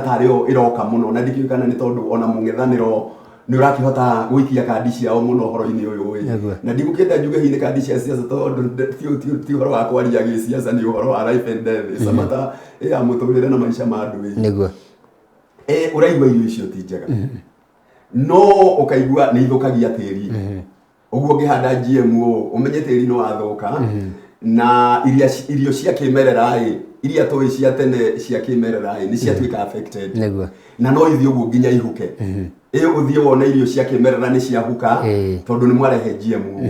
tareo iroka muno na ndikikana ni tondu ona mung'ethaniro ni urakihota gwikia kandi ciao muno horo-ini uyu na ndigukenda njuge hini kandi cia siasa tondu ti horo wa kwaria gi siasa ni horo wa life and death samata ya muturire na maisha ma andu niguo uraigua irio icio ti njega no ukaigua ni ithukagia tiri uguo ngihanda GMO umenye tiri no athuka na irio cia kimerera iria toy cia tene cia kimerera ni cia twika affected niguo na no ithio guo nginya ihuke uthie wona irio cia kimerera ni cia huka tondu ni mwarehe GMO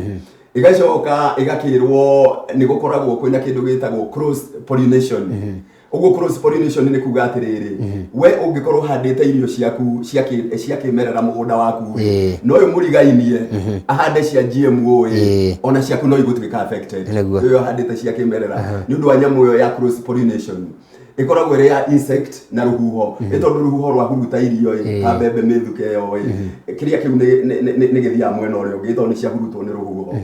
igacoka igakirwo ni gukoragwo kwina kindu gitagwo cross pollination uguo cross pollination ni kuga atiriri we ungikorwo handite irio ciaku cia kimerera mugunda waku no yo murigainie ahande cia GMO ona ciaku no igutwika affected yo handite cia kimerera ni undu wa nyamu yo ya cross pollination ikoragwo ri ya insect na ruhuho itondu ruhuho rwa huruta irio ta mbembe mithuke yo kiria kiu ni githia mwena urio ngitondu ni cia hurutwo ni ruhuho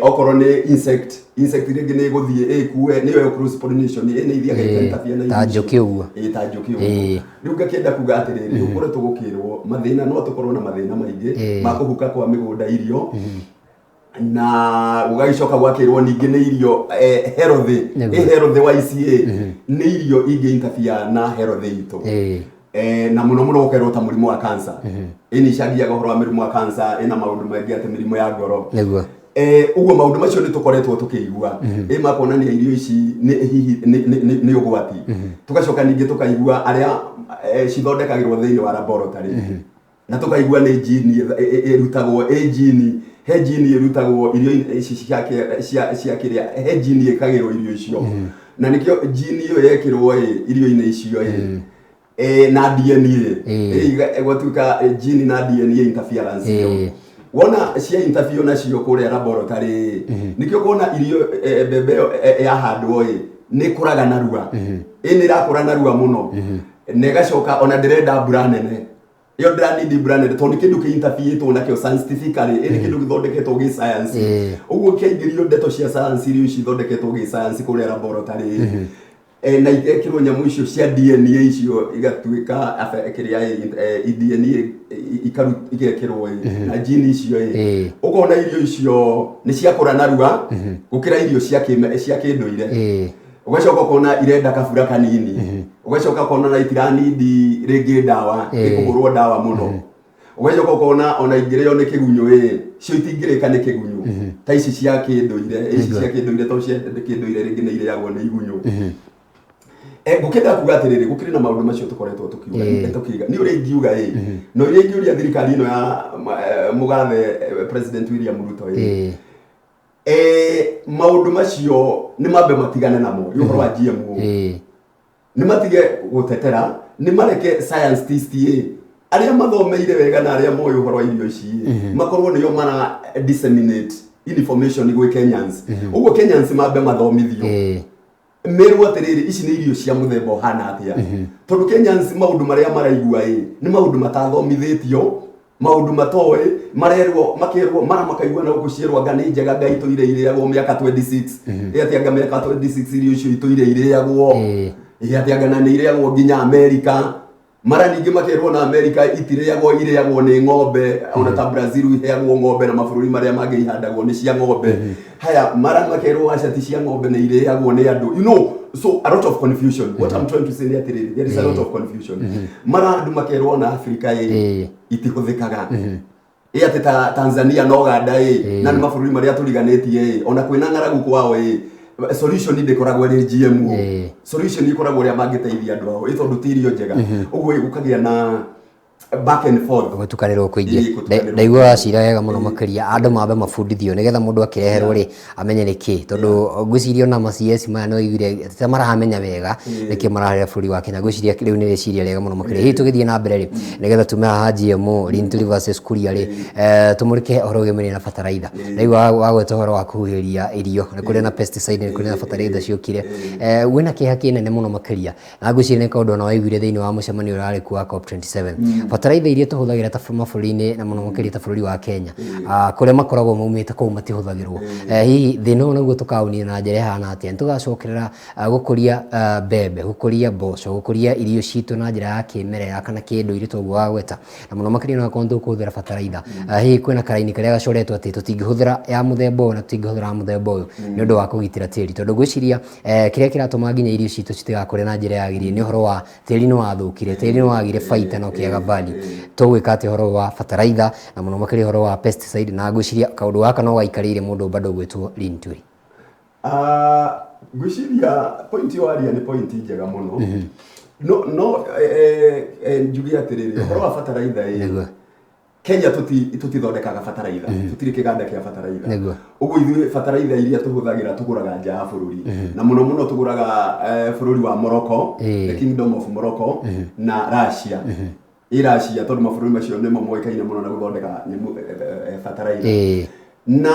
okorwo ni insect ringi ni guthie ikue ni yo cross pollination ni ithiaga ikatafia na ta njuki uguo ta njuki uguo riu ngakienda kuga atiriri ukore tugukirwo mathina no tukorwo na mathina maingi ma kuhuka kwa migunda irio na ugagicoka gwakirwo ningi ni irio healthy wa ICA ni irio ingi interfere na healthy itu na muno ukerwo ta murimu wa cancer ini shagia gohoro wa murimu wa cancer ina maundu maingi ate mirimu ya ngoro niguo uguo maundu macio ni tukoretwo tukigua makonania irio ici ni ugwati tugacoka ningi tukaigua aria cithondekagirwo thiini wa laboratory na tukaigua ni gene irutagwo gene he gene irutagwo irio ici cia kiria he gene ikagirwo irio icio na nikio gene iyo yekirwo irio-ini icio na DNA gwatuika gene na DNA interference wona cia interfere nacio kuria laboratory nikio kuona irio mbembe ya handwo ni kuraga narua ni irakura narua muno negacoka ona ndirenda mbura nene yo ndani brand tondu kindu ki interfere to nakio scientifically ni kindu githondeketwo gi science uguo kiingirio ndeto cia science irio cithondeketwo gi science kuria laboratory na ikirwo nyamu icio cia DNA icio igatuika kiria DNA igekirwo na gene icio ukona irio icio ni cia kura narua gukira irio cia kinduire ugacoka ukona irenda kabura kanini ugacoka ukona na itiranidi ringi dawa ikugurwo dawa muno ugacoka ukona ona ingireo ni kigunyo cio itingirika ni kigunyo ta ici cia kinduire cia kinduire to cia kinduire ringi ni ireagwo ni igunyo gukenda kuga atiriri gukiri na maundu macio tukoretwo tukiuga ni uri ngiuga no iri ngiuria thirikari ino ya mugathe president William Ruto maundu macio ni mambe matigane namo yo wa GMO ni matige gutetera ni mareke scientist aria mathomeire wega na aria moyo uhoro wa irio ici makorwo niyo mara disseminate information gwe Kenyans uguo Kenyans mambe mathomithio meru atiriri ici ni irio cia muthemba hana atia tondu Kenyans maundu maria maraigua ni maundu matathomithitio maundu matoe marerwo makirwo mara makaigua na gucierwa ngani njega ngai toire ireagwo miaka 26 ati anga miaka 26 irio icio itoire ireagwo ati anga na ni ireagwo nginya America mara ningi makirwo na America ireagwo ni ng'ombe ona ta Brazil iheagwo ng'ombe na mabũrũri maria mangĩ ihandagwo ni cia ng'ombe haya mara makirwo acati cia ng'ombe ni ireagwo ni andu you know so a lot of confusion what I'm trying to say there is a lot of confusion mara andu makirwo na Africa itihuthikaga ati ta Tanzania no Uganda na ni mabũrũri maria turiganitie ona kwina ng'aragu kwao solution ndikoragwo ri GMO solution ikoragwo ria mangiteithia andu ao itondu tirio njega uguo gukagia na back and forth gutukanirwo kuingi ndaigua cira wega muno makiria andu mambe mabundithio nigetha mundu akireherwo ri amenye niki tondu ngwiciria na macs maya no igire ta marahamenya wega niki marahera buri wa Kenya ngwiciria riu ni riciria wega muno makiria hi tugithie na mbere ri nigetha tume ha GMO Lintu versus Kuria ri tumurike oro gemeni na fertilizer ndaigua wagweta horo wa kuhuhiria irio ni kuri na pesticide ni kuri na fertilizer ciokire wina kiha kinene muno makiria na ngwiciria ni kaundu na waiguire thiini wa mucemanio urari ku wa COP27 bataraitha iria tuhuthagira ta mabũrũri-inĩ na mũno makĩria ta bũrũri wa Kenya kũrĩa makoragwo maumĩte kũu matihũthagĩrwo hihi thĩna ũyũ naguo tũkaũnina na njĩra ĩhana atĩa nĩtũgacokerera gũkũria mbembe gũkũria mboco gũkũria irio citũ na njĩra ya kĩmerera kana kĩndũire toguo wa gweta na mũno makĩria no akorwo tũkũhũthĩra bataraitha hihi kwĩna karaini karĩa gacoretwo atĩ tũtingĩhũthĩra ya mũthemba ũyũ na tũtingĩhũthĩra mũthemba ũyũ nĩ ũndũ wa kũgitĩra tĩri tondũ ngwĩciria kĩrĩa kĩratũma nginya irio citũ citigakũre na njĩra yagĩrĩire nĩ ũhoro wa tĩri nĩ wathũkire tĩri nĩ wagire baita no kĩaga value tũgwĩka atĩ ũhoro wa bataraitha na mũno makĩria ũhoro wa pesticide na ngwĩciria kaũndũ gaka no gaikarĩire mũndũ bado gwĩtwo Linturi. Ngwĩciria point waria nĩ point njega mũno no njuge atĩrĩrĩ ũhoro wa bataraitha Kenya tutithondekaga bataraitha tutire kĩganda kĩa bataraitha ũguo ithuĩ bataraitha iria tũhũthagĩra tũgũraga nja ya bũrũri na mũno mũno tũgũraga bũrũri wa Morocco the Kingdom of Morocco na Russia Russia tondũ mabũrũri macio nĩmo moĩkaine mũno na gũthondeka bataraitha na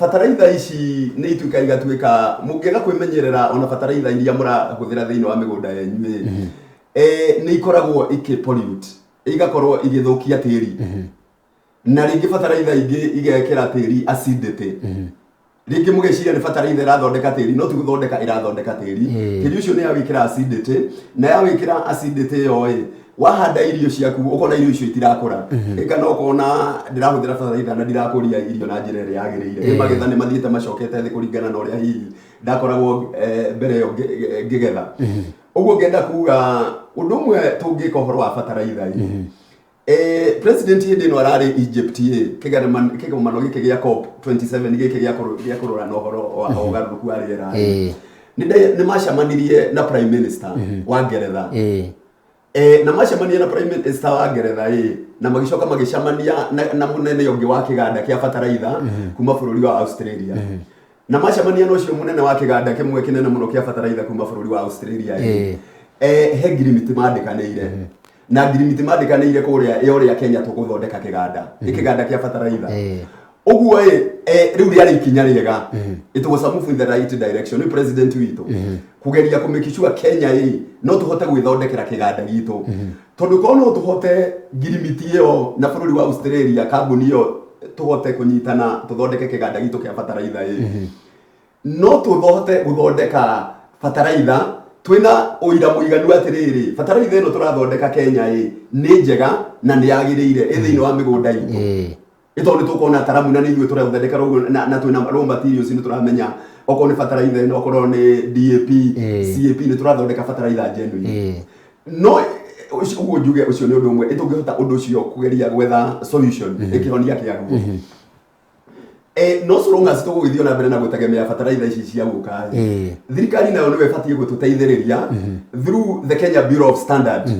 bataraitha ici nĩ ituĩka igatuĩka mũngĩaga kwĩmenyerera ona bataraitha iria mũrahũthĩra thĩinĩ wa mĩgũnda yanyu nĩ ikoragwo pollute igakorwo igĩthũkia tĩri na rĩngĩ bataraitha ingĩ igekĩra tĩri acidity rĩngĩ mũgeciria nĩ bataraitha ĩrathondeka tĩri no ti gũthondeka ĩrathondeka tĩri tĩri ũcio nĩ yawĩkĩra acidity na yawĩkĩra acidity ĩyo wahanda irio ciaku ukona irio icio itirakũra kana ukona ndirahũthĩra bataraitha na ndirakũria irio na njĩra ĩrĩa yagĩrĩire magetha nĩ mathiĩte macokete thĩ kũringana na ũrĩa hihi ndakoragwo mbere ĩyo ngĩgetha ũguo ngenda kuga ũndũ ũmwe tũngĩka ũhoro wa bataraitha president hĩndĩ ĩno ararĩ Egypt kĩgomano gĩkĩ gĩa COP 27 gĩkĩ gĩa kũrora na ũhoro wa ũgarũrũku wa rĩera nĩ macemanirie na prime minister wa Ngeretha na macemania na prime minister wa Ngeretha na magicoka magicemania na munene ũngĩ wa kĩganda kĩa bataraitha kuma bũrũri wa Australia na macemania no cio munene wa kĩganda kĩmwe kĩnene mũno kĩa bataraitha kuma bũrũri wa Australia he ngirimiti mandikanĩire na ngirimiti mandikanĩire kũrĩa ũrĩa Kenya tũgũthondeka kĩganda kĩa bataraitha ũguo rĩu rĩarĩ ikinya rĩega it was a move in the right direction ni president witũ kugeria kumikicua Kenya no tũhote gwĩthondekera kĩganda gitũ tondũ korwo no tũhote ngirimiti ĩyo na bũrũri wa Australia kambuni ĩyo tũhote kũnyitana tũthondeke kĩganda gitũ kĩa bataraitha no tũhote gũthondeka bataraitha twina ũira mũiganu atĩrĩrĩ bataraitha ĩno tũrathondeka Kenya nĩ njega na nĩ yagĩrĩire thĩinĩ wa mĩgũnda itũ ĩtondũ tũkona taramu na nĩ ithuĩ tũrathondeka na twina raw materials nĩ tũramenya okorwo nĩ bataraitha ĩno okorwo nĩ DAP CAP nĩ tũrathondeka bataraitha genuine no ũguo njuge ũcio nĩ ũndũ ũmwe tũngĩhota ũndũ ũcio kũgeria gwetha solution ĩkĩhonia kĩaguo no so long as tũgũgĩthio na mbere na gũtegemea bataraitha ici cia gũka thirikari nayo nĩwe ĩbatiĩ gũtũteithĩrĩria through the Kenya Bureau of Standard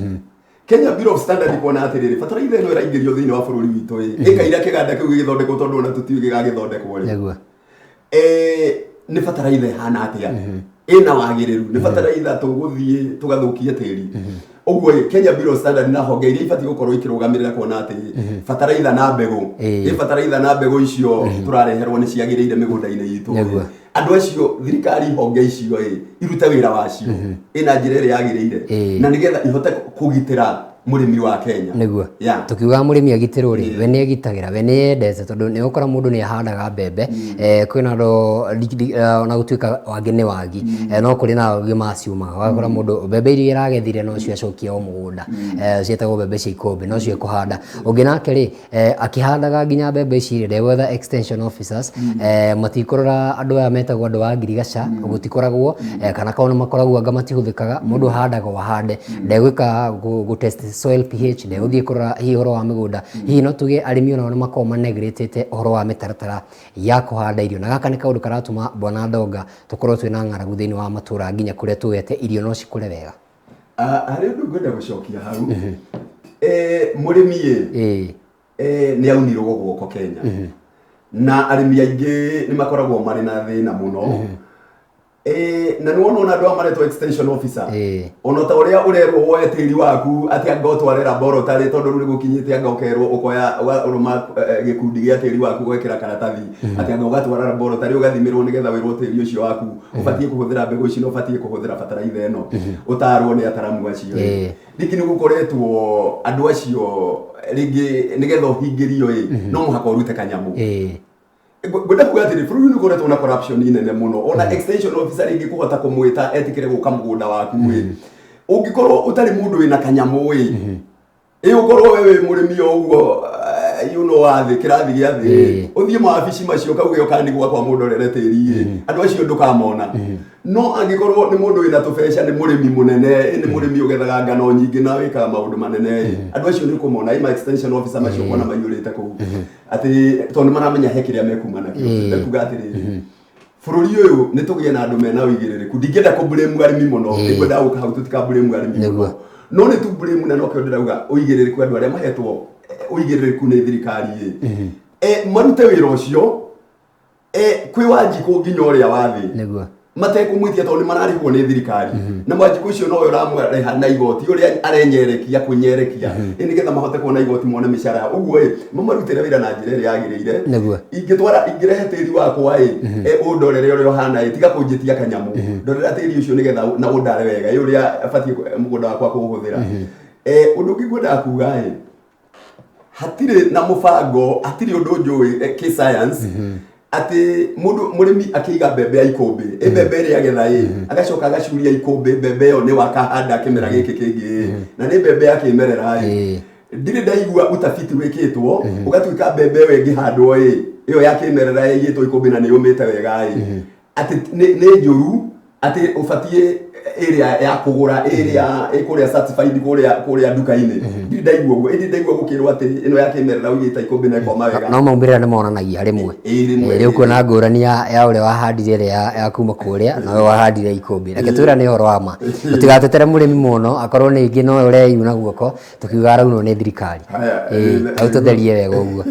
Kenya Bureau of Standard kuona atĩrĩrĩ bataraitha ĩno ĩraingĩrio thĩinĩ wa bũrũri witũ ĩkaira kĩganda kĩu gĩgĩthondekwo tondũ ona tũtiũĩ gĩgagĩthondekwo nĩ bataraitha ĩhana atĩa ĩna wagĩrĩru nĩ bataraitha tũgũthiĩ tũgathũkie tĩri ũguo Kenya Bureau of Standard na honge iria ibatiĩ gũkorwo ikĩrũgamĩrĩra kuona atĩ bataraitha na mbegũ bataraitha na mbegũ icio tũrareherwo nĩ ciagĩrĩire mĩgũnda-inĩ itũ andũ acio thirikari honge icio irute wĩra wacio ĩna njĩra ĩrĩa yagĩrĩire na nĩgetha ihote kũgitĩra mũrĩmi wa Kenya nĩguo tukiuga mũrĩmi agitĩrwo rĩ we nĩ agitagĩra we nĩ yendete tondũ nĩ ũkora mũndũ nĩ ahandaga mbembe kwĩna andũ ona gũtuĩka wangĩ nĩ wagi no kũrĩ na wagi maciumaga wagakora mũndũ mbembe iria iragethire no cio acokia o mũgũnda cietagwo mbembe cia ikũmbĩ no cio kũhanda ũngĩ nake rĩ akĩhandaga nginya mbembe ici ndegwetha extension officers matikũrora andũ aya metagwo andũ wa ngirigaca gũtikoragwo kana kaona makoragwo anga matihũthĩkaga mũndũ ahandaga wahande ndegwĩka gũtest soil pH ndegũthiĩ kũrora hihi ũhoro wa mĩgũnda hihi no tuge arĩmi ona makorwo manegretete ũhoro wa mĩtaratara ya kũhanda irio na gaka nĩ kaũndũ karatũma Bwana Ndonga tũkorwo twĩna ng'aragu thĩinĩ wa matũra nginya kũrĩa tũgete irio no cikũre wega harĩ ũndũ ngwenda gũcokia hau mũrĩmi nĩ aunirwo guoko Kenya na arĩmi aingĩ nĩ makoragwo marĩ na thĩna mũno na nĩ wona andũ amaretwo extension officer ona ta ũrĩa ũrerwo woe tĩri waku atĩ anga ũtware laboratory tondũ rĩu gũkinyĩte anga ũkerwo ũkoya ũrũma gĩkundi gĩa tĩri waku gwĩkĩra karatathi atĩ anga ũgatwara laboratory ũgathimĩrwo nĩgetha wĩrwo tĩri ũcio waku ũbatiĩ kũhũthĩra mbegũ ici na ũbatiĩ kũhũthĩra bataraitha ĩno ũtarwo nĩ ataramu acio rĩngĩ nĩ gũkoretwo andũ acio rĩngĩ nĩgetha ũhingĩrio no mũhaka ũrute kanyamũ gwenda kuga atĩrĩ bũrũri nĩ ũkoretwo na corruption nene mũno ona extension officer rĩngĩ kũhota kũmwĩta etikĩre gũka mũgũnda waku ũngĩkorwo ũtarĩ mũndũ wĩna kanyamũ ũkorwo we wĩ mũrĩmi o ũguo wa thĩ kĩrathi gĩa thĩ ũthiĩ mawabici macio kauge ũkani gwakwa mũndorere tĩri andũ acio ndũkamona no angĩkorwo nĩ mũndũ wĩna tũbeca nĩ mũrĩmi mũnene nĩ mũrĩmi ũgethaga ngano nyingĩ na wĩkaga maũndũ manene andũ acio nĩ ũkũmona ima extension officer macio kuona maiyũrĩte kũu atĩ tondũ nĩ maramenya he kĩrĩa mekuma nakĩo kuga atĩrĩrĩ bũrũri ũyũ nĩ tũgĩe na andũ mena ũigĩrĩrĩku ndingĩenda kũblame arĩmi mũno nĩngwendaga gũka hau tũtikablame arĩmi mũno no nĩ tu blame na no kĩo ndĩrauga ũigĩrĩrĩku andũ arĩa mahetwo ũigĩrĩrĩku nĩ thirikari marute wĩra ũcio kwĩ Wanjikũ nginya ũrĩa wa thĩ matekũmwĩtia tondũ nĩ mararĩhwo nĩ thirikari na Wanjikũ ũcio nowe ũramũrĩha na igoti ũrĩa arenyerekia kwĩnyerekia nĩgetha mahote kuona igoti mone mĩcara ũguo mamarutĩre wĩra na njĩra ĩrĩa yagĩrĩire ingĩrehe tĩri wakwa ũndorere ũrĩa ũhana tiga kũnjĩtia kanyamũ ndorera tĩri ũcio nĩgetha na ũndare wega ũrĩa abatiĩ mũgũnda wakwa kũũhũthĩra ũndũ ũngĩ ngwendaga kuga hatirĩ na mũbango hatirĩ ũndũ njũĩ kĩ science atĩ mũrĩmi akĩiga mbembe ya ikũmbĩ mbembe ĩrĩa agetha agacoka agacuria ikũmbĩ mbembe ĩyo nĩ wakahanda kĩmera gĩkĩ kĩngĩ na nĩ mbembe ya kĩmerera ndirĩ ndaigua utafiti wĩkĩtwo ũgatuĩka mbembe ĩyo ĩngĩhandwo ĩyo ya kĩmerera ĩigĩtwo ikũmbĩ na nĩ yũmĩte wega atĩ nĩ njũru atĩ ũbatiĩ area ya kũgũra area ĩkũrĩa certified kũrĩa nduka-inĩ ndaigua ũguo ndaigua gũkĩrwo atĩ ĩno ya kĩmerera ũigĩte ikũmbĩ na ĩkoma wega no maumĩrĩra nĩ monanagia rĩmwe rĩu kuona ngũrani ya ũrĩa wahandire ĩrĩa ya kuma kũrĩa na we wahandire ikũmbĩ reke twĩra nĩ ũhoro wa ma tũtigatetere mũrĩmi mũno akorwo ningĩ no ũrĩa yuna guoko tũkiuga araunwo nĩ thirikari hau tũtherie wega ũguo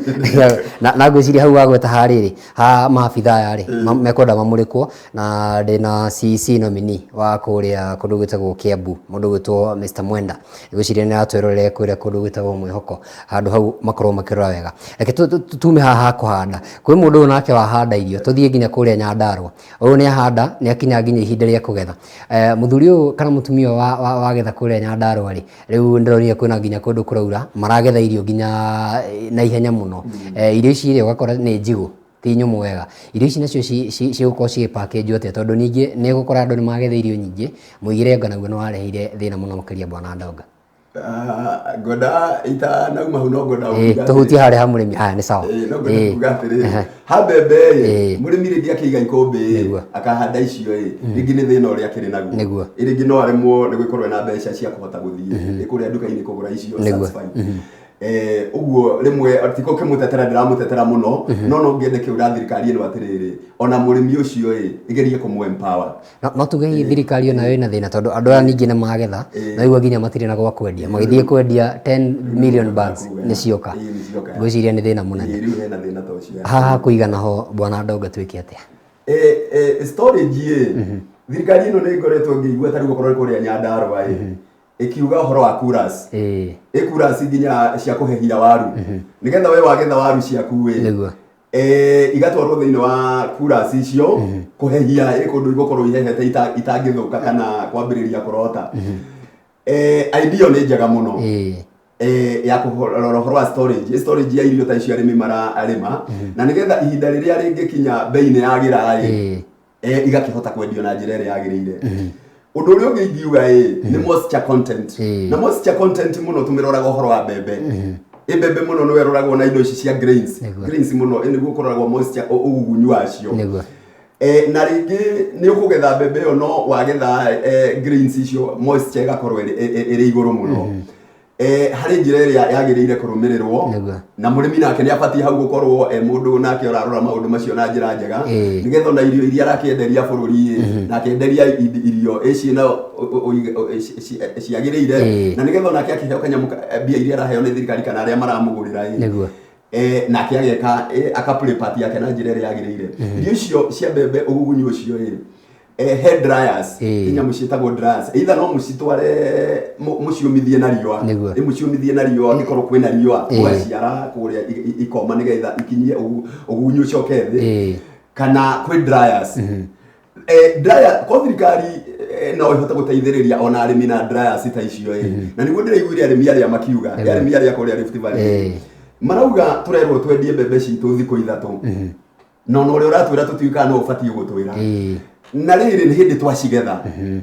na ngwĩciria hau wagweta harĩrĩ ha maabitha yarĩ mekwenda mamũrĩkwo na ndĩna CEC nominee wa kũrĩa kũndũ gwĩtagwo Kiambu mũndũ gwĩtwo Mr Mwenda ngwĩciria nĩ atwerorere kũrĩa kũndũ gwĩtagwo Mwĩhoko handũ hau makorwo makĩrora wega reke tume haha kũhanda kwĩ mũndũ nake wahanda irio tũthiĩ nginya kũrĩa Nyandarua ũyũ nĩ ahanda nĩ akinya nginya ihinda rĩa kũgetha mũthuri ũyũ kana mũtumia wagetha kũrĩa Nyandarua rĩu ndĩronire kwĩna nginya kũndũ kũraura maragetha irio nginya na ihenya mũno irio ici ũgakora nĩ njigũ ti nyũmũ wega irio ici nacio cigũkorwo cigĩpackage atĩa tondũ ningĩ nĩ gũkora andũ nĩ magetha irio nyingĩ mũigĩre nganaguo nĩ wareheire thĩna mũno makĩria Bwana Ndonga ngoda itanauma hau no ngoda tũhutie harĩa ha mũrĩmi nĩ sawa no ngoda kuga atĩrĩ ha mbembe mũrĩmi rĩngĩ akĩiga ikũmbĩ akahanda icio rĩngĩ nĩ thĩna ũrĩa akĩrĩ naguo rĩngĩ no aremwo nĩ gũkorwo na mbeca cia kũhota gũthiĩ kũrĩa nduka-inĩ kũgũra icio uguo rimwe tiko kimũtetera ndiramũtetera mũno no ngende kĩũra thirikari ĩno atĩrĩrĩ ona mũrĩmi ũcio igerie kũmũ empower no tuge thirikari ona ĩna thĩna tondũ andũ aya ningĩ nĩ magetha na igua nginya matirĩ na gwa kwendia magĩthiĩ kwendia 10 million bags nĩ cioka ngwĩciria nĩ thĩna mũnene haha kũigana ho Bwana Ndonga twĩke atĩa storage thirikari ĩno nĩ ngoretwo ngĩigua tarĩ gũkorwo kũrĩa Nyandarua ikiuga ũhoro wa kuras kuras nginya cia kũhehia waru nigetha we wagetha waru ciaku igatwarwo thĩinĩ wa kuras icio kũhehia kũndũ igũkorwo ihehete itangĩthũka kana kwambĩrĩria kũrota idea nĩ njega mũno ya kũrora ũhoro wa storage ya irio ta icio arĩmi mararĩma na nigetha ihinda rĩrĩa rĩngĩkinya bei nĩ yagĩra igakĩhota kwendio na njĩra ĩrĩa yagĩrĩire ũndũ ũrĩa ũngĩ ingiuga nĩ moisture content na moisture content mũno tũmĩroraga ũhoro wa mbembe mbembe mũno nĩ weroragwo na indo ici cia grains mũno nĩguo kũroragwo moisture ũgunyu wacio na rĩngĩ nĩ ũkũgetha mbembe ĩyo no wagetha grains icio moisture ĩgakorwo ĩrĩ igũrũ mũno harĩ njĩra ĩrĩa yagĩrĩire kũrũmĩrĩrwo na mũrĩmi nake nĩ abatiĩ hau gũkorwo mũndũ nake ũrarora maũndũ macio na njĩra njega nĩgetha na irio iria arakĩenderia bũrũri na akĩenderia irio ciĩna ciagĩrĩire na nĩgetha nake akĩheo kanyamũ mbia iria araheo nĩ thirikari kana arĩa maramũgũrĩra nake ageka akaplay part yake na njĩra ĩrĩa yagĩrĩire irio icio cia mbembe ũgugunyu ũcio hair dryers inya mucitagwo dryers either no mucitware muciumithie na riũa muciumithie na riũa gikorwo kwina riũa ugaciara kuria ikoma nigetha ikinyie ugunyu coke thi kana kwi dryers dryer kwa thirikari no ihota guteithiriria ona arimi na dryers ta icio na niguo ndiraiguire arimi aria makiuga arimi aria kuria Rift Valley marauga turerwo twendie mbembe citu thikũ ithatũ no no ria uratwira tutiuka no ubatie gutwira na riri ni hindi twacigetha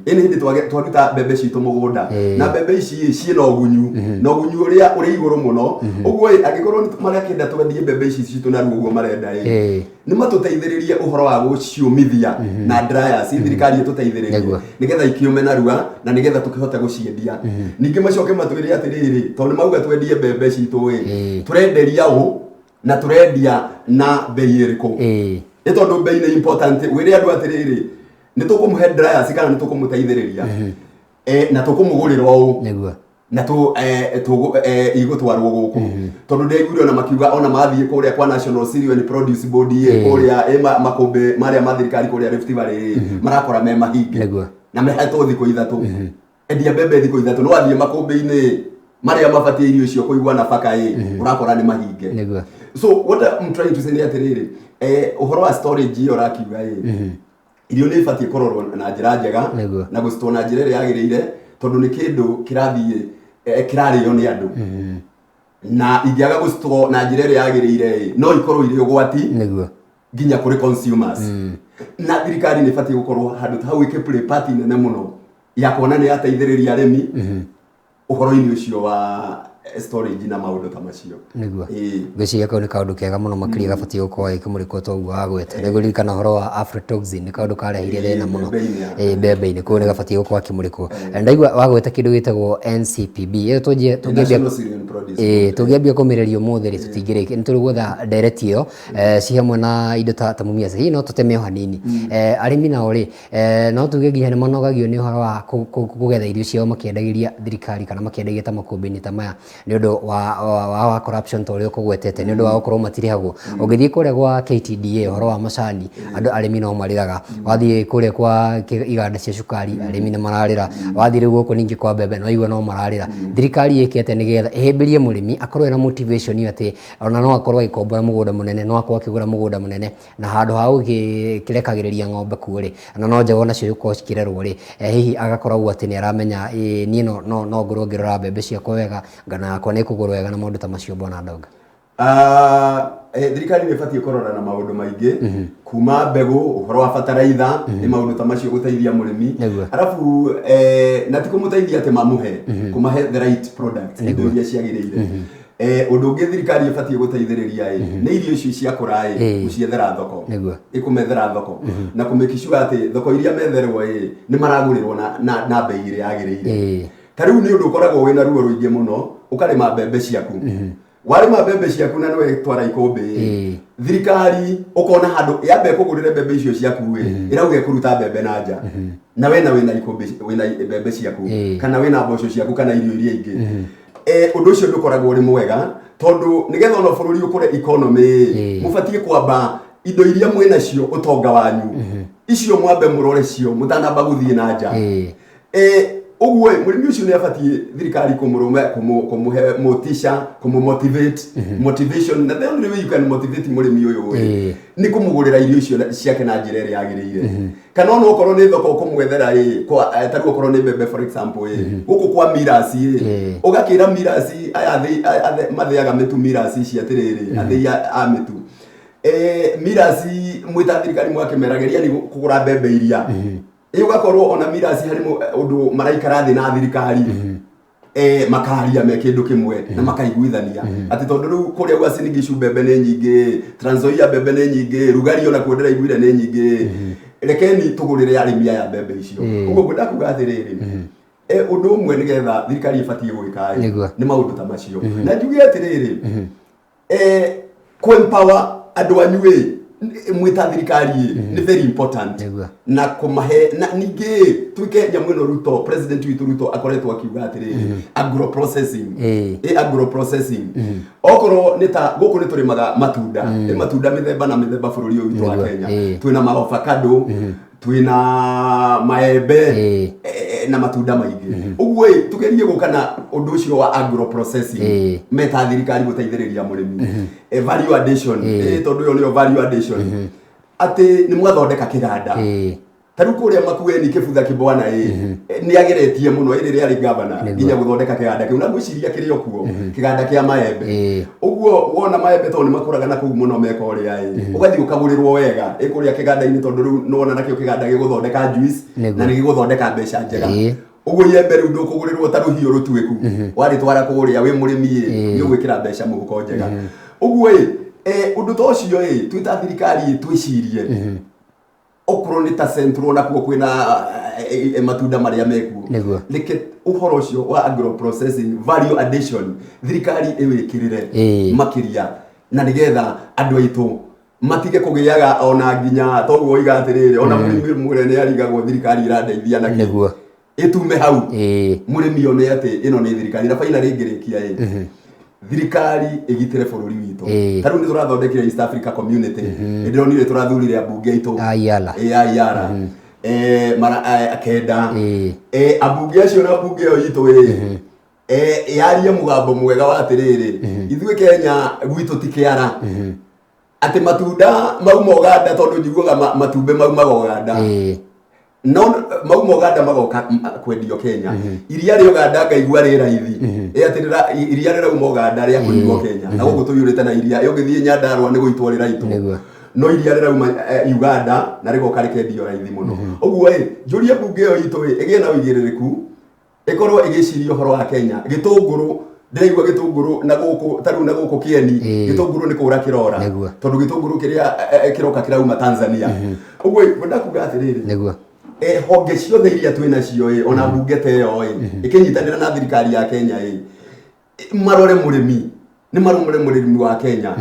ini hindi twaruta mbembe citu mugunda na mbembe ici ciina ugunyu na ugunyu uria uri iguru muno uguo agikorwo maria kenda twendie mbembe ici citu na ruo marenda ni matuteithiririe uhoro wa guciumithia na dryers thirikari tuteithiririe nigetha ikiume na rua na nigetha tukihota guciendia ningi macoke matwire atiriri tondu mauga twendie mbembe citu turenderia u na turendia na bei iriku tondu bei ni important wire andu atiriri nitukumuhe dryers kana nitukumuteithiriria na tukumugurira u na tu igutwarwo guku tondu ndeiguire na makiuga ona mathie kuria kwa National Cereal and Produce Board kuria makombe maria mathirikari kuria Rift Valley marakora me mahinge na mehetwo thikũ ithatũ endia mbembe thikũ ithatũ no athie makombe-ini maria mabatie irio icio kuigwa na baka urakora ni mahinge so what I'm trying to say ni atiriri uhoro wa storage iyo rakiuga irio ni ibatie kororwo na njira njega na gucitwo na njira iria yagirire tondu ni kindu kirathie kirario ni andu na ingiaga gucitwo na njira iria yagirire no ikorwo iri ugwati nginya kuri consumers na thirikari ni ibatie gukorwo handu hau play party nene muno ya kuona ni ateithiriria arimi uhoro-ini ucio wa storage na maundu ta macio niguo ngeciria kau ni kaundu kega muno makiria gabatie gukorwo ikimurikwo toguo agwete niguririkana horo wa aflatoxin ni kaundu karehire thina muno mbembe-ini koguo ni gabatie gukorwo akimurikwo ndaigua wagwete kindu gitagwo NCPB iyo tungiambia kumirerio muthi ri tutingiriki niturugutha direct iyo ci hamwe na indo ta mumia hii no tuteme hanini arimi nao ri no tuge nginya ni manogagio ni horo wa kugetha irio ciao makiendagiria thirikari kana makiendagia ta makumbi-ini ta maya ni undu wa corruption to rio kugwetete ni undu wa gukorwo matirihagwo ungithie kuria gwa KTDA horo wa macani andu arimi no mariraga wathie kuria kwa iganda cia cukari arimi ni mararira wathie riu guku ningi kwa mbembe no igwa no mararira thirikari ikete nigetha ihimbirie murimi akorwo na motivation iyo ati ona no akorwo ikombora mugunda munene no akorwo akigura mugunda munene na handu hau kirekagiriria ng'ombe kuuri na no njago nacio uko cikirerwo ri hihi agakorwo ati ni aramenya ni no ngorwo ngirora mbembe ciakwa wega ngana yakwa ni kugurwo wega na maundu ta macio bona ndonga thirikari ni ibatie korora na maundu maingi kuma mbegu uhoro wa bataraitha ni maundu ta macio guteithia murimi arafu na ti kumuteithia ati mamuhe kumahe the right product indo iria ciagirire undu ungi thirikari ibatie guteithiriria ni irio icio ciakura guciethera thoko ikumethera thoko na kumekishua ati thoko iria metherwo ni maragurirwo na bei iria yagirire tariu ni undu ukoragwo wina ruo ruingi muno ukarima mbembe ciaku warima mbembe ciaku na nwe twara ikombe thirikari ukona handu yambe kugurire mbembe icio ciaku irauge kuruta mbembe na nja na wena ikombe wena mbembe ciaku kana wena mboco ciaku kana irio iria ingi undu ucio ndukoragwo uri mwega tondu nigetha ono bururi ukure economy mubatie kwamba indo iria mwena cio utonga wanyu icio mwambe murore cio mutanamba guthie na nja uguo murimi ucio ni abatie thirikari kumuhe motisha motivation na the only way you can motivate murimi uyu ni kumugurira irio icio ciake na njira iria yagirire kana ono okorwo ni thoko kumwethera kwa taruo okorwo ni mbembe for example guku kwa mirasi ugakira mirasi aya mathiaga mitu mirasi cia tiriri athia a mitu mirasi mwita thirikari mwakimerageria ni kugura mbembe iria ugakorwo ona mirasi hari undu maraikara thi na thirikari makaria me kindu kimwe na makaiguithania ati tondu riu kuria gwa Sinigishu mbembe ni nyingi Trans Nzoia mbembe ni nyingi Rugari ona kwendera iguire ni nyingi rekeni tugurire arimi aya mbembe icio uguo ngwenda kuga atiriri undu umwe nigetha thirikari ibatie gwika ni maundu ta macio na njuge atiriri empower andu anyu mwita thirikari ni very important na kumahe na ningi tuike nyamweno Ruto president witu Ruto akoretwo akiuga atiri agro processing okoro nita guku ni turimaga matunda matunda mithemba na mithemba bururi witu wa Kenya twina ma avocado twina maembe na matunda maingi uguo tugerie gukana undu ucio wa agro processing meta thirikari guteithiriria murimi value addition tondu yo niyo value addition ati ni mwathondeka kiganda taru kuria Makueni Kibutha Kibwana ni ageretie muno iri ari governor nginya guthondeka kiganda kiu na gwiciria kirio kuo kiganda kia maembe uguo wona maembe to ni makuraga na kuu muno meka uria ugathi ukagurirwo wega ikuria kiganda-ini tondu riu nona nakio kiganda giguthondeka juice na ni giguthondeka mbeca njega uguo yembe riu ndukugurirwo taru hiyo rutweku wari twara kuria wi murimi ni ugwikira mbeca muhuko njega uguo undu to cio twita thirikari twicirie okro ni ta centro na kuo kwina matunda maria meku like uhoro cio wa agro processing value addition thirikari iwikirire makiria na nigetha andu aitu matige kugiaga ona nginya toguo igatirire ona murimi murene arigagwo thirikari irandeithia na kiguo itume hau murimi one ati ino ni thirikari na faina ringirikia thirikari igitire bururi witu taru ni turathondekire East Africa Community ndironire turathurire abunge itu ayala mara akenda abunge acio na abunge yo itu yaria mugambo mwega wa atiriri ithuĩ Kenya gwitu tikiara ati matunda mauma Uganda tondu njiguaga matumbe mauma Uganda no mauma Uganda magoka kwendio Kenya iria ri Uganda ngaigua ri raithi atirira iria ri rauma Uganda ri akwendio Kenya na gugu tuyurite na iria yo githie Nyandarua ni guitwo ri raitu no iria ri rauma Uganda na rigoka rikendio raithi muno uguo njurie bunge yo itu igie na uigiririku ikorwo igicirio horo wa Kenya gitunguru ndeigua gitunguru na guku taru na guku Kieni gitunguru ni kura kirora tondu gitunguru kiria kiroka kirauma Tanzania uguo ndakuga atiriri honge ciothe iria twina cio ona bunge te yo ikinyitanira na thirikari ya Kenya marore murimi ni marore murimi wa Kenya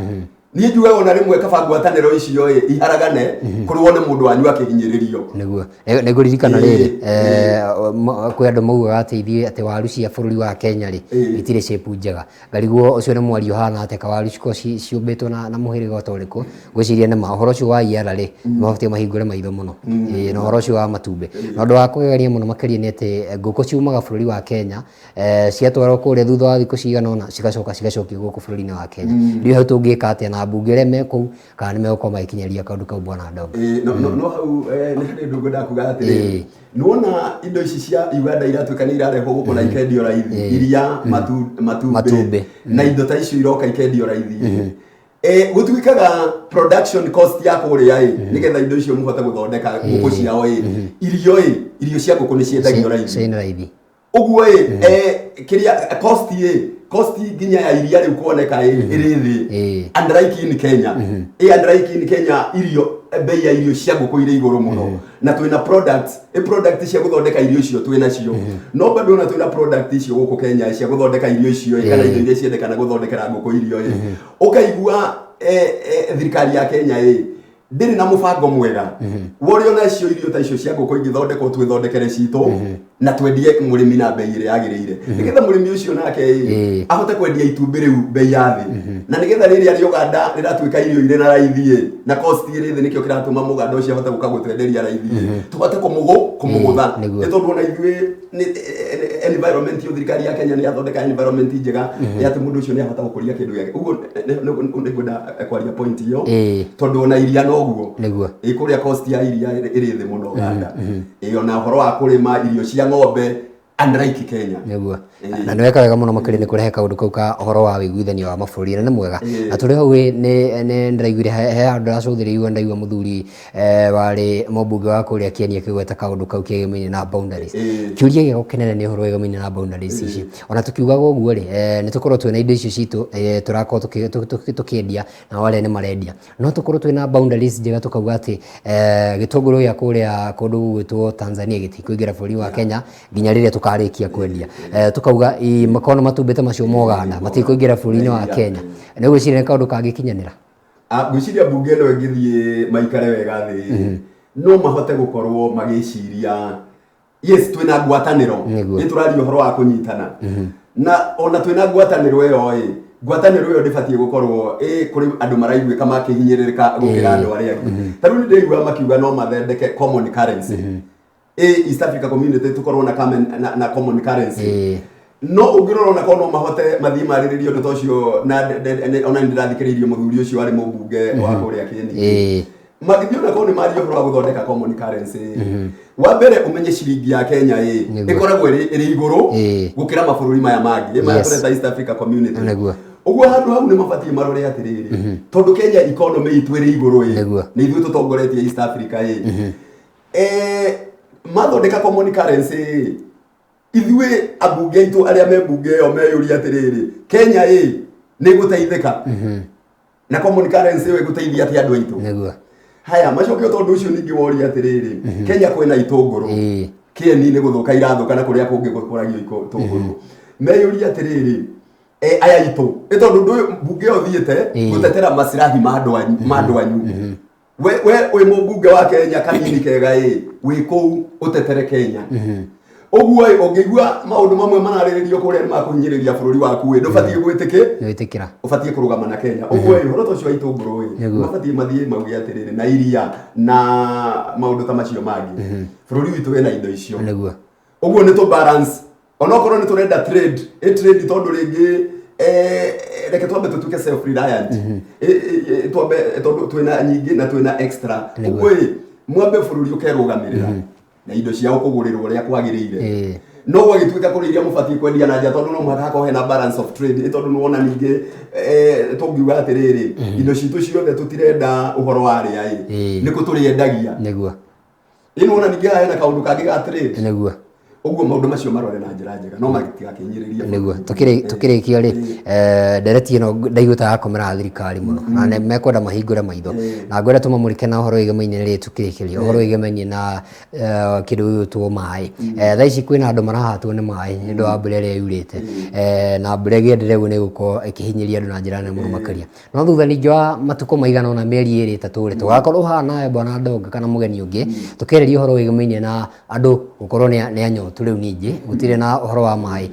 ni njuga ona rimwe kabangwataniro icio iharagane kuruone mundu wanyu akihinyiririo niguo ririkana riri kwi andu maugaga ateithie ati waru cia bururi wa Kenya itire shape njega ngariguo ucio ni mwario hana ati kawaru ciko ciumbitwo na muhiriga utoriku gwiciria ni mahoro cio wa iara ri mahote mahingure maitho muno na horo cio wa matumbe na undu wa kugeria muno makiria ni ati nguku ciumaga bururi wa Kenya ciatwarwo kuria thutha wa thiku cigana ona cigacokio guku bururi-ini wa Kenya riu hau tungika atia na bungere meko kana ni meko maikinyeria kaundu kau bwana Ndau no hau ni hari ndugu ndakuga ati nuona indo ici cia Uganda iratuika ni irareho guku na ikendio raithi iria matumbe na indo ta icio iroka ikendio raithi gutuikaga production cost ya kuria nigetha indo icio muhote guthondeka nguku ciao irio cia nguku ni ciendagio raithi uguo kiria cost ginya ya iria riu kuoneka irithi unlike in Kenya unlike in Kenya irio bei ya irio cia nguku ire iguru muno na twina product cia guthondeka irio icio twina cio no bado na twina product icio guku Kenya cia guthondeka irio icio kana indo iria ciendekana guthondekera nguku irio ukaigua thirikari ya Kenya ndiri na mubango mwega worio na cio irio ta icio cia nguku igithondekwo twithondekere citu na twendie murimi na bei ire yagirire nigetha murimi ucio nake ahote kwendia itumbi riu bei ya thi na nigetha riri ari Uganda riratuika irio ire na raithi na cost ire thi nikio kiratuma muganda ucio ahote guka gutwenderia raithi tuhote kumugutha tondu na ithui environment yo thirikari ya Kenya ni athondeka environment njega ya ati mundu ucio ni ahota gukuria kindu giake uguo ni ngwenda kwaria point yo tondu na iria noguo ikuria cost ya iria iri thi muno Uganda ona horo wa kurima irio cia ng'ombe unlike Kenya niguo na niweka wega muno makiri ni kurehe kaundu kau ka horo wa wiguithania wa mabũrũri ni mwega na turi hau ni ndiraiguire he andu aracuthiriirio ndaigua muthuri wari mũmbunge wa kuria Kieni akigweta kaundu kau kĩgĩmaine na boundaries kiuria gĩako kĩnene ni horo wĩgamaine na boundaries ici ona tukiugaga ũguo ri ni tukorwo twina indo icio citu turakorwo tukiendia na wale ni marendia no tukorwo twina boundaries njega tukauga ati gĩtũngũrũ gĩa kuria kundu gwitwo Tanzania gĩtikuingĩra bũrũri wa Kenya nginya rĩrĩa tukarikia kwendia tukauga makona matumbete macio moganda matikuingira bũrũri-inĩ wa Kenya nĩ gwĩciria kaundu kangĩkinyanĩra gwĩciria bunge no ĩngĩthiĩ maikare wega thĩ no mahote gukorwo magĩciria yes twina ngwatanĩro nĩ tũraria ũhoro wa kũnyitana na ona twina ngwatanĩro ĩyo ngwatanĩro ĩyo ndĩbatiĩ gũkorwo kũrĩ andũ maraiguĩka makĩhinyĩrĩrĩka gũkĩra andũ arĩa angĩ. Ta rĩu nĩndĩraigua makiuga no mathondeke common currency East Africa community tukorwo na common currency. No ũngĩrora ona korwo no mahote mathiĩ marĩrĩrio ũndũ ta ũcio, na ona nĩndĩrathikĩrĩirie mũthuri ũcio arĩ mũmbunge wa kũrĩa Kĩeni, magĩthiĩ ona korwo nĩ maria ũhoro wa gũthondeka common currency, wa mbere ũmenye ciringi ya Kenya ĩkoragwo ĩrĩ igũrũ gũkĩra mabũrũri maya mangĩ maya tũreta East Africa community. Ũguo handũ hau nĩ mabatiĩ marore atĩrĩrĩ, tondũ Kenya economy itũ ĩrĩ igũrũ nĩ ithuĩ tũtongoretie East Africa mathondeka common currency, ithuĩ ambunge aitũ arĩa me mbunge ĩyo meyũria atĩrĩrĩ, Kenya nĩ gũteithĩka na common currency ĩyo ĩgũteithia atĩ andũ aitũ. Haya macokio tondũ ũcio ningĩ woria atĩrĩrĩ, Kenya kwĩna itũngũrũ, Kĩeni nĩ gũthũka irathũka na kũrĩa kũngĩ gũkũragio itũngũrũ. Meyũria atĩrĩrĩ, aya itũ tondũ mbunge ĩyo thiĩte gũtetera macirahi ma andũ anyu, we wĩ mũmbunge wa Kenya kanini kega wĩ kũu ũtetere Kenya. Ũguo ũngĩigua maũndũ mamwe mararĩrĩrio kũrĩa nĩ makũhinyĩrĩria bũrũri waku ndũbatiĩ gwĩtĩkĩra, ũbatiĩ kũrũgama na Kenya. Ũguo ũhoro ta ũcio wa itũngũrũ mabatiĩ mathiĩ mauge atĩrĩrĩ, na iria na maũndũ ta macio mangĩ bũrũri witũ wĩna indo icio. Ũguo nĩ tũ balance onokorwo nĩ tũrenda trade tondũ rĩngĩ reke twambe tũtuĩke self reliant, tondũ twĩna nyingĩ na twĩna extra. Ũguo mwambe bũrũri ũkerũgamĩrĩra na indo ciao kũgũrĩrwo ũrĩa kwagĩrĩire, no gwagĩtuĩka kũrĩ iria mũbatiĩ kwendia na nja, tondũ no mũhaka hakorwo hena balance of trade, tondũ nĩ wona ningĩ tũngiuga atĩrĩrĩ indo citũ ciothe tũtirenda ũhoro wa rĩa nĩ kũtũrĩendagia. Ĩno wona ningĩ hena kaũndũ kangĩ ga trade. Ũguo maũndũ macio marore na njĩra njega no magĩtigakinyĩrĩrie. Nĩguo tũkĩrĩkia rĩ, ndereti ĩno ndaigua yakomera thirikari mũno na nĩ mekwenda mahingũre maitho, na ngwenda tũmamũrĩke na ũhoro wĩgĩmainie rĩ tũkĩrĩkĩria ũhoro wĩgĩmainie na kĩndũ gĩgwĩtwo maĩ. Thaa ici kwĩna andũ marahatwo nĩ maĩ nĩ ũndũ wa mbura ĩrĩa yurĩte, na mbura ĩgĩenderea ũguo nĩ gũkorwo ĩkĩhinyĩria andũ na njĩra nene mũno makĩria. No thutha ningĩ wa matukũ maigana ũna mĩeri ĩrĩ ĩtatũ rĩ, tũgakorwo haha nawe bwana Ndonga kana mũgeni ũngĩ tũkĩarĩria ũhoro wĩgĩmainie na andũ gũkorwo nĩ anyotu rĩu ningĩ gũtirĩ na ũhoro wa maĩ,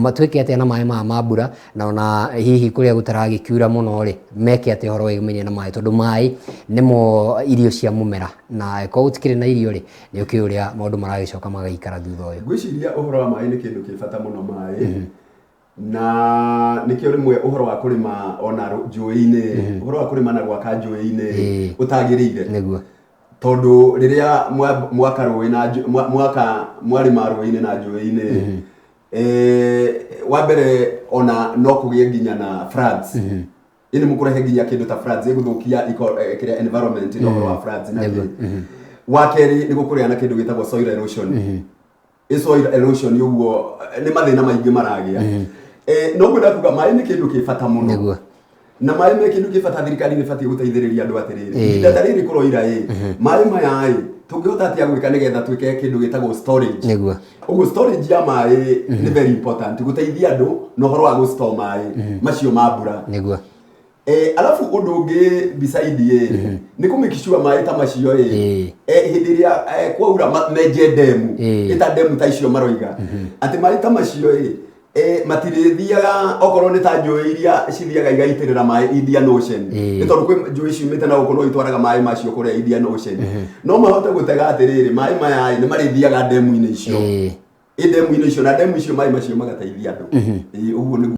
matuĩke atĩa na maĩ maya ma mbura, na ona hihi kũrĩa gũtaragikiura mũno rĩ meke atĩa ũhoro wĩgĩmainie na maĩ, tondũ maĩ nĩmo irio cia mũmera, na ko gũtikĩrĩ na irio rĩ nĩ ũkĩũĩ ũrĩa maũndũ maragĩcoka magaikara thutha ũyũ. Ngwĩciria ũhoro wa maĩ nĩ kĩndũ kĩ bata mũno maĩ, na nĩkĩo rĩmwe ũhoro wa kũrĩma ona njũĩ-inĩ, ũhoro wa kũrĩma na gwaka njũĩ-inĩ ũtagĩrĩire, tondũ rĩrĩa mwaka rũĩ na mwarĩma rũĩ-inĩ na njũĩ-inĩ, wa mbere ona no kũgĩe nginya na floods. Ini mũkũrehe nginya kĩndũ ta floods ĩgũthũkia kĩrĩa environment na ũhoro wa floods. Wa kerĩ nĩ gũkũrĩa na kĩndũ gĩtagwo soil erosion. Soil erosion ũguo nĩ mathĩna maingĩ maragĩa. No ngwenda kuga maĩ nĩ kĩndũ kĩ bata mũno, na maĩ me kĩndũ kĩ bata thirikari nĩ batiĩ gũteithĩrĩria andũ atĩrĩrĩ. Ihinda ta rĩrĩ kũroira maĩ maya tũngĩhota atĩa gwĩka nĩgetha twĩke kĩndũ gĩtagwo storage. Ũguo storage ya maĩ nĩ very important gũteithia andũ na ũhoro wa gũstore maĩ macio ma mbura. Alafu ũndũ ũngĩ beside nĩ kũ make sure maĩ ta macio hĩndĩ ĩrĩa kwaura menje ndemu, ĩta ndemu ta icio maroiga atĩ maĩ ta macio matirĩthiaga okorwo nĩ ta njũĩ iria cithiaga igaitĩrĩra maĩ Indian Ocean, nĩ tondũ kwĩ njũĩ ciumĩte na gũkũ no itwaraga maĩ macio kũrĩa Indian Ocean, no mahote gũtega atĩrĩrĩ maĩ maya nĩ marĩthiaga ndemu-inĩ icio, ndemu-inĩ icio na ndemu icio maĩ macio magateithia andũ. Ũguo nĩguo